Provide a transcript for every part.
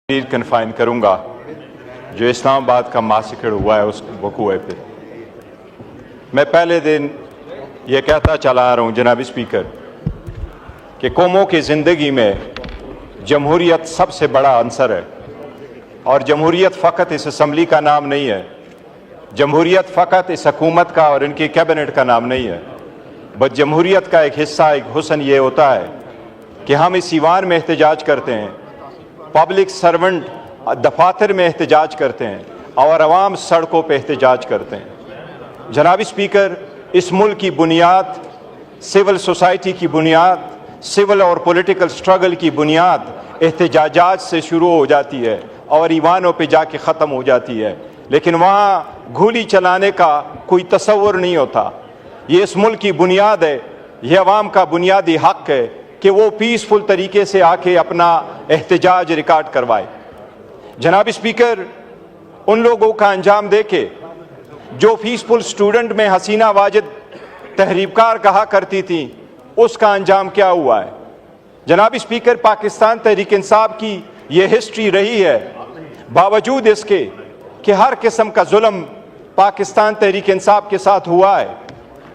Confine کروں گا جو اسلام آباد کا ماسکر ہوا ہے اس وقوع پہ۔ میں پہلے دن یہ کہتا چلا آ رہا ہوں جناب اسپیکر کہ قوموں کی زندگی میں جمہوریت سب سے بڑا عنصر ہے، اور جمہوریت فقط اس اسمبلی کا نام نہیں ہے، جمہوریت فقط اس حکومت کا اور ان کی کیبنٹ کا نام نہیں ہے، بس جمہوریت کا ایک حصہ، ایک حسن یہ ہوتا ہے کہ ہم اس ایوان میں احتجاج کرتے ہیں، پبلک سرونٹ دفاتر میں احتجاج کرتے ہیں، اور عوام سڑکوں پہ احتجاج کرتے ہیں۔ جناب اسپیکر، اس ملک کی بنیاد، سول سوسائٹی کی بنیاد، سول اور پولیٹیکل سٹرگل کی بنیاد احتجاجات سے شروع ہو جاتی ہے اور ایوانوں پہ جا کے ختم ہو جاتی ہے، لیکن وہاں گولی چلانے کا کوئی تصور نہیں ہوتا۔ یہ اس ملک کی بنیاد ہے، یہ عوام کا بنیادی حق ہے کہ وہ پیسفل طریقے سے آ کے اپنا احتجاج ریکارڈ کروائے۔ جناب اسپیکر، ان لوگوں کا انجام دیکھے جو پیسفل سٹوڈنٹ میں حسینہ واجد تحریک کار کہا کرتی تھی، اس کا انجام کیا ہوا ہے؟ جناب اسپیکر، پاکستان تحریک انصاف کی یہ ہسٹری رہی ہے، باوجود اس کے کہ ہر قسم کا ظلم پاکستان تحریک انصاف کے ساتھ ہوا ہے،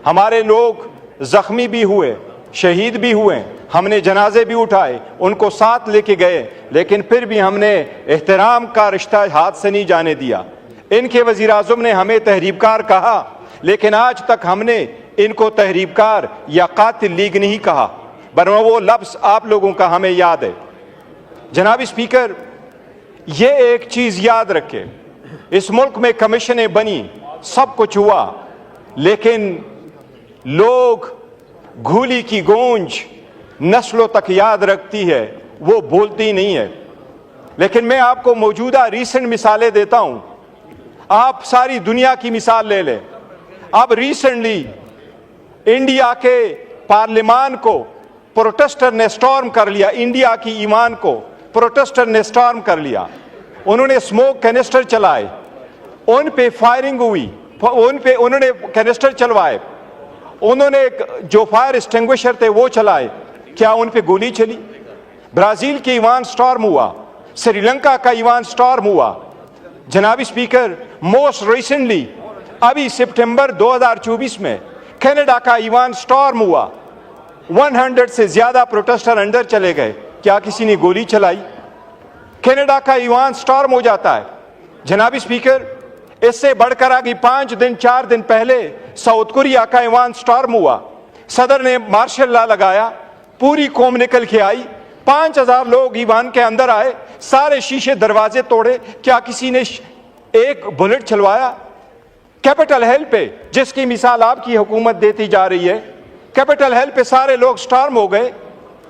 ہمارے لوگ زخمی بھی ہوئے، شہید بھی ہوئے، ہم نے جنازے بھی اٹھائے، ان کو ساتھ لے کے گئے، لیکن پھر بھی ہم نے احترام کا رشتہ ہاتھ سے نہیں جانے دیا۔ ان کے وزیر اعظم نے ہمیں تحریک کار کہا، لیکن آج تک ہم نے ان کو تحریک کار یا قاتل لیگ نہیں کہا، ورنہ وہ لفظ آپ لوگوں کا ہمیں یاد ہے۔ جناب اسپیکر، یہ ایک چیز یاد رکھے، اس ملک میں کمیشنیں بنی، سب کچھ ہوا، لیکن لوگ گھولی کی گونج نسلوں تک یاد رکھتی ہے، وہ بولتی نہیں ہے۔ لیکن میں آپ کو موجودہ ریسنٹ مثالیں دیتا ہوں، آپ ساری دنیا کی مثال لے لیں۔ اب ریسنٹلی انڈیا کے پارلیمان کو پروٹیسٹر نے سٹارم کر لیا، انڈیا کی ایوان کو پروٹیسٹر نے سٹارم کر لیا، انہوں نے اسموک کینسٹر چلائے، ان پہ فائرنگ ہوئی، انہوں نے کینسٹر چلوائے، انہوں نے جو فائر اسٹنگوشر تھے وہ چلائے، کیا ان پہ گولی چلی؟ برازیل کی ایوان سٹارم ہوا، سری لنکا کا ایوان سٹارم ہوا۔ جناب اسپیکر، موسٹ ریسنٹلی ابھی سپٹمبر 2024 میں کینیڈا کا ایوان سٹارم ہوا، 100 سے زیادہ پروٹیسٹر اندر چلے گئے، کیا کسی نے گولی چلائی؟ کینیڈا کا ایوان سٹارم ہو جاتا ہے۔ جناب اسپیکر، اس سے بڑھ کر آگے 4 دن پہلے ساؤتھ کوریا کا ایوان سٹارم ہوا، صدر نے مارشل لا لگایا، پوری قوم نکل کے آئی، 5000 لوگ ایوان کے اندر آئے، سارے شیشے دروازے توڑے، کیا کسی نے ایک بلٹ چلوایا؟ کیپٹل ہل پہ، جس کی مثال آپ کی حکومت دیتی جا رہی ہے، کیپٹل ہل پہ سارے لوگ سٹارم ہو گئے،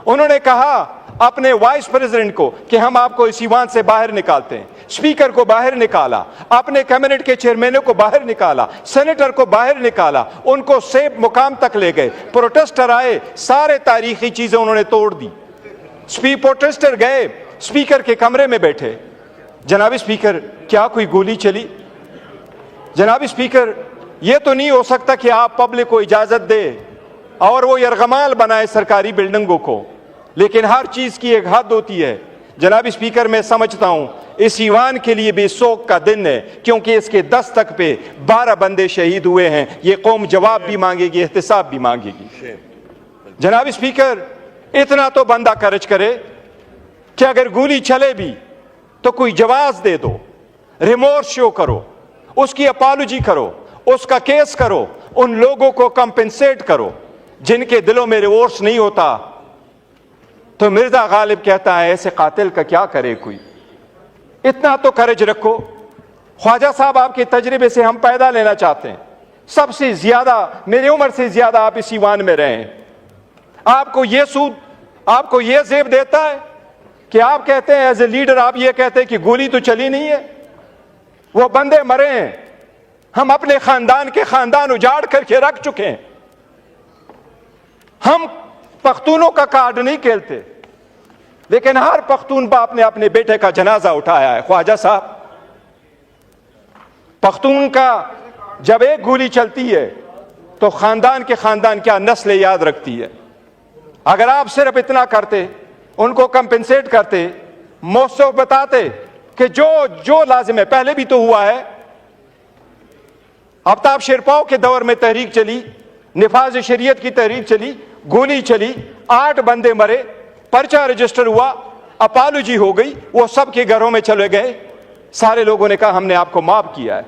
انہوں نے کہا اپنے وائس پریزیڈنٹ کو کہ ہم آپ کو اس ایوان سے باہر نکالتے ہیں، اسپیکر کو باہر نکالا، اپنے کیبنٹ کے چیئرمینوں کو باہر نکالا، سینیٹر کو باہر نکالا، ان کو سیف مقام تک لے گئے، پروٹیسٹر آئے، سارے تاریخی چیزیں انہوں نے توڑ دی، پروٹیسٹر گئے اسپیکر کے کمرے میں بیٹھے۔ جناب اسپیکر، کیا کوئی گولی چلی؟ جناب اسپیکر، یہ تو نہیں ہو سکتا کہ آپ پبلک کو اجازت دے اور وہ یرغمال بنائے سرکاری بلڈنگوں کو، لیکن ہر چیز کی ایک حد ہوتی ہے۔ جناب اسپیکر، میں سمجھتا ہوں اس ایوان کے لیے بھی سوگ کا دن ہے، کیونکہ اس کے دستک پہ 12 بندے شہید ہوئے ہیں، یہ قوم جواب بھی مانگے گی، احتساب بھی مانگے گی۔ جناب اسپیکر، اتنا تو بندہ کرج کرے کہ اگر گولی چلے بھی تو کوئی جواز دے دو، ریمورس شو کرو، اس کی اپالوجی کرو، اس کا کیس کرو، ان لوگوں کو کمپنسیٹ کرو جن کے دلوں میں ریمورس نہیں ہوتا۔ تو مرزا غالب کہتا ہے ایسے قاتل کا کیا کرے کوئی، اتنا تو کرج رکھو۔ خواجہ صاحب، آپ کے تجربے سے ہم پیدا لینا چاہتے ہیں، سب سے زیادہ میری عمر سے زیادہ آپ اس ایوان میں رہے ہیں، آپ کو یہ سود، آپ کو یہ زیب دیتا ہے کہ آپ کہتے ہیں ایز اے لیڈر، آپ یہ کہتے ہیں کہ گولی تو چلی نہیں ہے، وہ بندے مرے ہیں، ہم اپنے خاندان کے خاندان اجاڑ کر کے رکھ چکے ہیں، ہم پختونوں کا کارڈ نہیں کھیلتے، لیکن ہر پختون باپ نے اپنے بیٹے کا جنازہ اٹھایا ہے۔ خواجہ صاحب، پختون کا جب ایک گولی چلتی ہے تو خاندان کے خاندان کیا نسل یاد رکھتی ہے۔ اگر آپ صرف اتنا کرتے، ان کو کمپنسیٹ کرتے، موصف بتاتے کہ جو لازم ہے، پہلے بھی تو ہوا ہے. آفتاب شیرپاؤ کے دور میں تحریک چلی، نفاذ شریعت کی تحریک چلی، گولی چلی، 8 بندے مرے، پرچہ رجسٹر ہوا، اپالوجی ہو گئی، وہ سب کے گھروں میں چلے گئے. سارے لوگوں نے کہا ہم نے آپ کو معاف کیا ہے.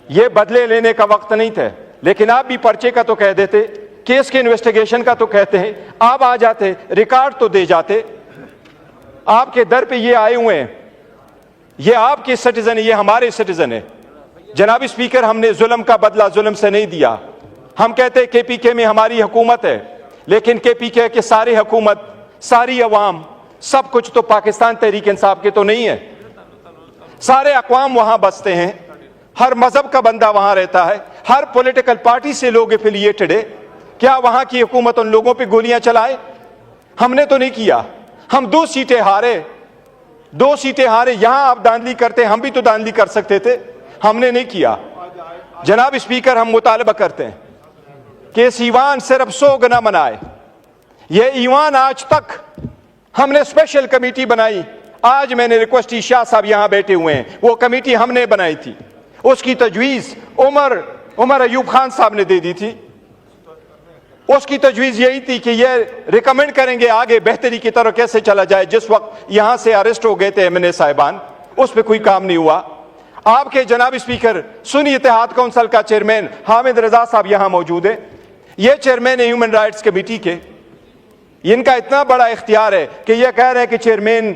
یہ بدلے لینے کا وقت نہیں تھا، لیکن آپ بھی پرچے کا تو کہہ دیتے، کیس کے انویسٹیگیشن کا تو کہتے ہیں، آپ آ جاتے، ریکارڈ تو دے جاتے. آپ کے در پہ یہ آئے ہوئے ہیں، یہ آپ کے سٹیزن ہیں، یہ ہمارے سٹیزن ہیں. جناب اسپیکر، ہم نے ظلم کا بدلہ ظلم سے نہیں دیا. ہم کہتے ہیں کے پی کے میں ہماری حکومت ہے، لیکن کے پی کے ساری حکومت، ساری عوام، سب کچھ تو پاکستان تحریک انصاف کے تو نہیں ہے. سارے اقوام وہاں بستے ہیں، ہر مذہب کا بندہ وہاں رہتا ہے، ہر پولیٹیکل پارٹی سے لوگ ایفیلیٹڈ ہے. کیا وہاں کی حکومت ان لوگوں پہ گولیاں چلائے؟ ہم نے تو نہیں کیا. ہم 2 سیٹیں ہارے، 2 سیٹیں ہارے. یہاں آپ داندلی کرتے، ہم بھی تو داندلی کر سکتے تھے، ہم نے نہیں کیا. جناب اسپیکر، ہم مطالبہ کرتے ہیں کہ اس ایوان صرف 100 گنا منائے. یہ ایوان آج تک ہم نے اسپیشل کمیٹی بنائی. آج میں نے ریکویسٹ کی، شاہ صاحب یہاں بیٹھے ہوئے ہیں، وہ کمیٹی ہم نے بنائی تھی، اس کی تجویز عمر ایوب خان صاحب نے دے دی تھی. اس کی تجویز یہی تھی کہ یہ ریکمینڈ کریں گے آگے بہتری کی طرف کیسے چلا جائے. جس وقت یہاں سے اریسٹ ہو گئے تھے ایم این اے صاحبان، اس پہ کوئی کام نہیں ہوا. آپ کے جناب اسپیکر سنی اتحاد کونسل کا چیئرمین حامد رضا صاحب یہاں موجود ہے. یہ چیئرمین ہیومن رائٹس کمیٹی کے، ان کا اتنا بڑا اختیار ہے کہ یہ کہہ رہے ہیں کہ چیئرمین،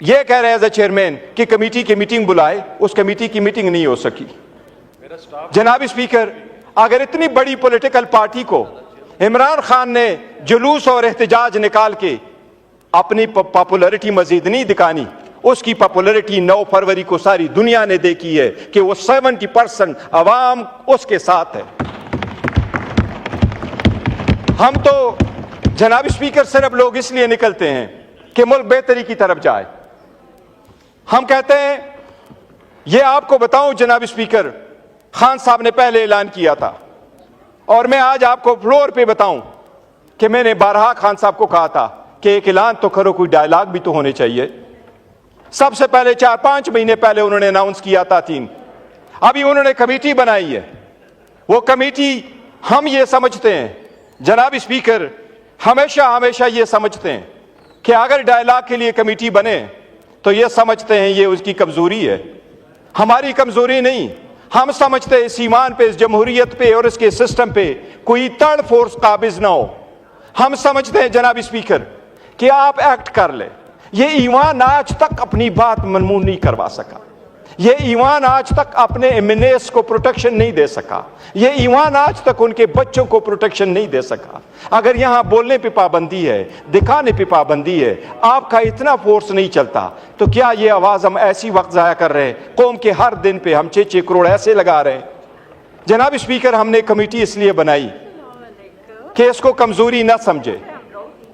یہ کہہ رہے ہیں ایز اے چیئرمین کہ کمیٹی کی میٹنگ بلائے. اس کمیٹی کی میٹنگ نہیں ہو سکی. جناب اسپیکر، اگر اتنی بڑی پولیٹیکل پارٹی کو عمران خان نے جلوس اور احتجاج نکال کے اپنی پاپولرٹی مزید نہیں دکھانی، اس کی پاپولرٹی 9 فروری کو ساری دنیا نے دیکھی ہے کہ وہ 70% عوام اس کے ساتھ ہے. ہم تو جناب اسپیکر صرف لوگ اس لیے نکلتے ہیں کہ ملک بہتری کی طرف جائے. ہم کہتے ہیں، یہ آپ کو بتاؤں جناب اسپیکر، خان صاحب نے پہلے اعلان کیا تھا، اور میں آج آپ کو فلور پہ بتاؤں کہ میں نے بارہا خان صاحب کو کہا تھا کہ ایک اعلان تو کرو، کوئی ڈائلاگ بھی تو ہونے چاہیے. سب سے پہلے 4-5 مہینے پہلے انہوں نے اناؤنس کیا تھا 3. ابھی انہوں نے کمیٹی بنائی ہے. وہ کمیٹی، ہم یہ سمجھتے ہیں جناب اسپیکر، ہمیشہ یہ سمجھتے ہیں کہ اگر ڈائلاگ کے لیے کمیٹی بنے تو یہ سمجھتے ہیں یہ اس کی کمزوری ہے. ہماری کمزوری نہیں. ہم سمجھتے ہیں اس ایمان پہ، اس جمہوریت پہ اور اس کے سسٹم پہ کوئی تھرڈ فورس قابض نہ ہو. ہم سمجھتے ہیں جناب اسپیکر کہ آپ ایکٹ کر لیں. یہ ایوان آج تک اپنی بات منمون نہیں کروا سکا. یہ ایوان آج تک اپنے ایمنیس کو پروٹیکشن نہیں دے سکا. یہ ایوان آج تک ان کے بچوں کو پروٹیکشن نہیں دے سکا. اگر یہاں بولنے پہ پابندی ہے، دکھانے پہ پابندی ہے، آپ کا اتنا فورس نہیں چلتا، تو کیا یہ آواز ہم ایسی وقت ضائع کر رہے ہیں؟ قوم کے ہر دن پہ ہم 6 کروڑ ایسے لگا رہے ہیں. جناب اسپیکر، ہم نے کمیٹی اس لیے بنائی کہ اس کو کمزوری نہ سمجھے،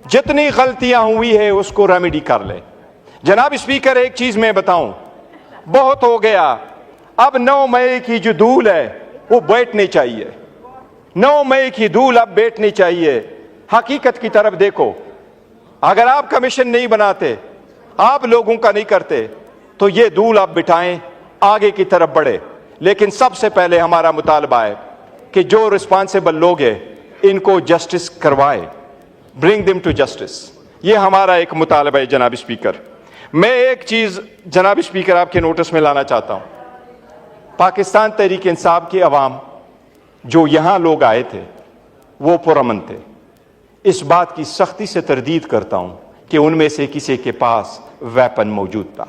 جتنی غلطیاں ہوئی ہے اس کو ریمیڈی کر لے. جناب اسپیکر، ایک چیز میں بتاؤں، بہت ہو گیا. اب 9 مئی کی جو دھول ہے وہ بیٹھنی چاہیے. 9 مئی کی دھول اب بیٹھنی چاہیے. حقیقت کی طرف دیکھو. اگر آپ کمیشن نہیں بناتے، آپ لوگوں کا نہیں کرتے، تو یہ دھول آپ بٹھائیں، آگے کی طرف بڑھے. لیکن سب سے پہلے ہمارا مطالبہ ہے کہ جو رسپانسیبل لوگ ہیں ان کو جسٹس کروائے. برنگ دم ٹو جسٹس. یہ ہمارا ایک مطالبہ ہے جناب اسپیکر. میں ایک چیز جناب اسپیکر آپ کے نوٹس میں لانا چاہتا ہوں. پاکستان تحریک انصاف کے عوام جو یہاں لوگ آئے تھے وہ پرامن تھے. اس بات کی سختی سے تردید کرتا ہوں کہ ان میں سے کسی کے پاس ویپن موجود تھا.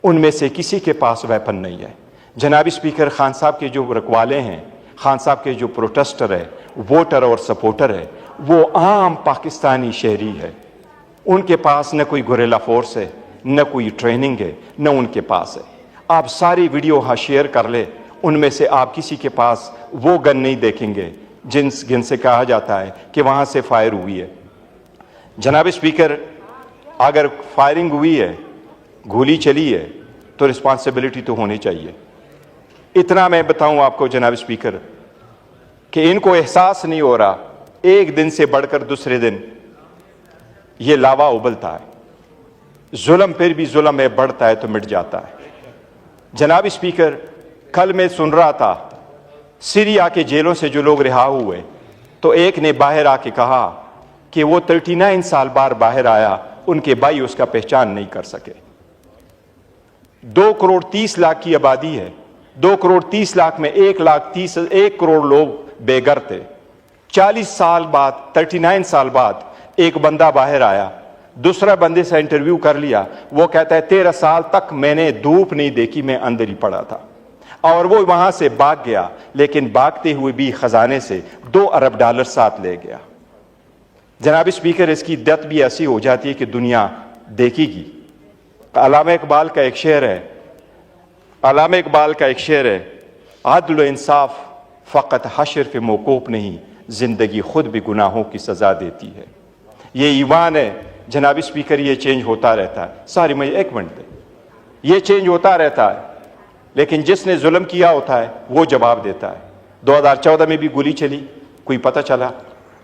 ان میں سے کسی کے پاس ویپن نہیں ہے. جناب اسپیکر، خان صاحب کے جو رکھوالے ہیں، خان صاحب کے جو پروٹیسٹر ہے، ووٹر اور سپورٹر ہے، وہ عام پاکستانی شہری ہے. ان کے پاس نہ کوئی گوریلا فورس ہے، نہ کوئی ٹریننگ ہے، نہ ان کے پاس ہے. آپ ساری ویڈیو ہاں شیئر کر لیں. ان میں سے آپ کسی کے پاس وہ گن نہیں دیکھیں گے جن سے کہا جاتا ہے کہ وہاں سے فائر ہوئی ہے. جناب اسپیکر، اگر فائرنگ ہوئی ہے، گولی چلی ہے، تو رسپانسبلٹی تو ہونی چاہیے. اتنا میں بتاؤں آپ کو جناب اسپیکر کہ ان کو احساس نہیں ہو رہا، ایک دن سے بڑھ کر دوسرے دن یہ لاوا ابلتا ہے. ظلم پھر بھی ظلم ہے، بڑھتا ہے تو مٹ جاتا ہے۔ جناب اسپیکر، کل میں سن رہا تھا سیریا کے جیلوں سے جو لوگ رہا ہوئے، تو ایک نے باہر آ کے کہا کہ وہ 39 سال بعد باہر آیا، ان کے بھائی اس کا پہچان نہیں کر سکے۔ 2 کروڑ 30 لاکھ کی آبادی ہے، 2 کروڑ 30 لاکھ میں 1 کروڑ لوگ بے گھر تھے۔ 40 سال بعد، 39 سال بعد ایک بندہ باہر آیا، دوسرا بندے سے انٹرویو کر لیا، وہ کہتا ہے 13 سال تک میں نے دھوپ نہیں دیکھی، میں اندر ہی پڑا تھا، اور وہ وہاں سے بھاگ گیا، لیکن بھاگتے ہوئے بھی خزانے سے $2 ارب ساتھ لے گیا۔ جناب اسپیکر، اس کی دت بھی ایسی ہو جاتی ہے کہ دنیا دیکھے گی۔ علامہ اقبال کا ایک شعر ہے، عدل و انصاف فقط حشر پہ موقوف نہیں، زندگی خود بھی گناہوں کی سزا دیتی ہے۔ یہ ایمان ہے جناب اسپیکر، یہ چینج ہوتا رہتا ہے۔ ساری میں ایک منٹ دے، یہ چینج ہوتا رہتا ہے، لیکن جس نے ظلم کیا ہوتا ہے وہ جواب دیتا ہے۔ 2014 میں بھی گولی چلی، کوئی پتہ چلا،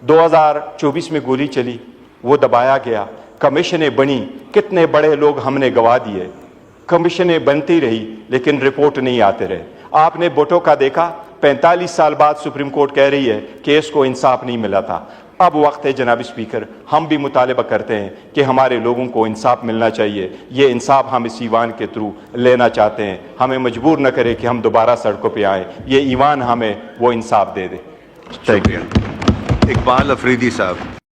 2024 میں گولی چلی، وہ دبایا گیا، کمیشنیں بنی، کتنے بڑے لوگ ہم نے گوا دیے، کمیشنیں بنتی رہی لیکن رپورٹ نہیں آتے رہے۔ آپ نے بھٹو کا دیکھا، 45 سال بعد سپریم کورٹ کہہ رہی ہے کہ اس کو انصاف نہیں ملا تھا۔ اب وقت ہے جناب اسپیکر، ہم بھی مطالبہ کرتے ہیں کہ ہمارے لوگوں کو انصاف ملنا چاہیے۔ یہ انصاف ہم اس ایوان کے تھرو لینا چاہتے ہیں، ہمیں مجبور نہ کرے کہ ہم دوبارہ سڑکوں پہ آئیں، یہ ایوان ہمیں وہ انصاف دے دے۔ شکریہ۔ اقبال افریدی صاحب۔